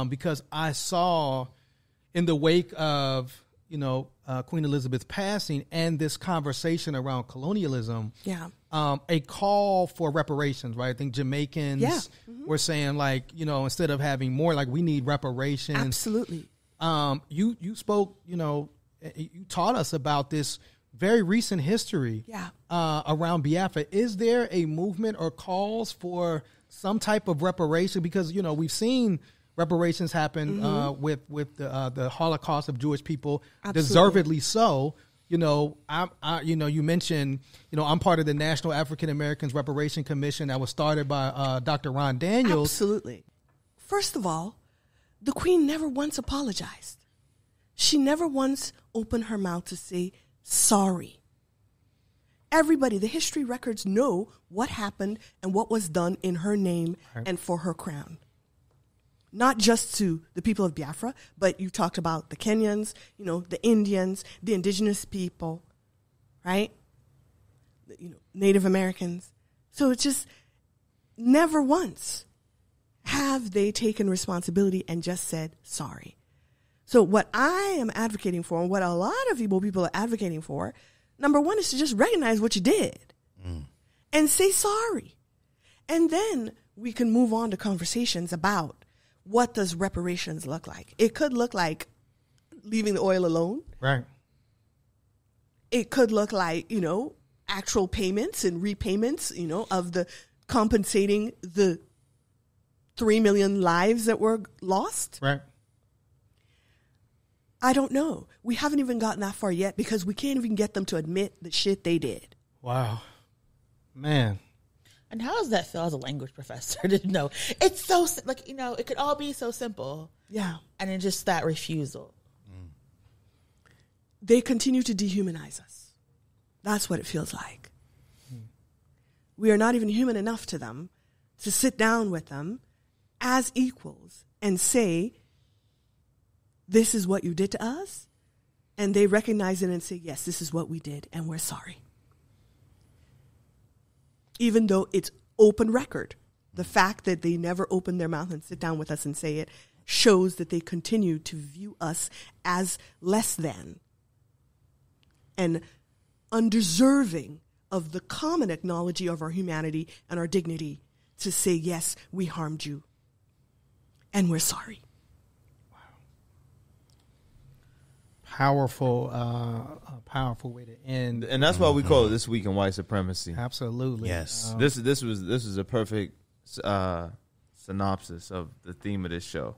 because I saw in the wake of, Queen Elizabeth's passing and this conversation around colonialism, a call for reparations, right? I think Jamaicans were saying, like, instead of having more, like, we need reparations. Absolutely. You spoke, you taught us about this very recent history around Biafra. Is there a movement or calls for some type of reparation? Because, we've seen reparations happen with the Holocaust of Jewish people, deservedly so. You mentioned, I'm part of the National African Americans Reparation Commission that was started by Dr. Ron Daniels. Absolutely. First of all, the Queen never once apologized. She never once opened her mouth to say sorry. Everybody, the history records know what happened and what was done in her name and for her crown. Not just to the people of Biafra, but you talked about the Kenyans, the Indians, the indigenous people, right? Native Americans. So it's just never once have they taken responsibility and just said sorry. So what I am advocating for, and what a lot of people are advocating for, number one is to just recognize what you did and say sorry. And then we can move on to conversations about what does reparations look like. It could look like leaving the oil alone. Right. It could look like, actual payments and repayments, of the compensating the 3 million lives that were lost. Right. I don't know. We haven't even gotten that far yet because we can't even get them to admit the shit they did. Wow. Man. And how does that feel as a language professor to know? It's so, it could all be so simple. Yeah. And then just that refusal. They continue to dehumanize us. That's what it feels like. We are not even human enough to them to sit down with them as equals and say, this is what you did to us. And they recognize it and say, yes, this is what we did, and we're sorry. Even though it's open record, the fact that they never open their mouth and sit down with us and say it shows that they continue to view us as less than and undeserving of the common acknowledgement of our humanity and our dignity to say, yes, we harmed you, and we're sorry. Powerful way to end, and that's why we call it This Week in White Supremacy. Absolutely, yes. This was a perfect synopsis of the theme of this show.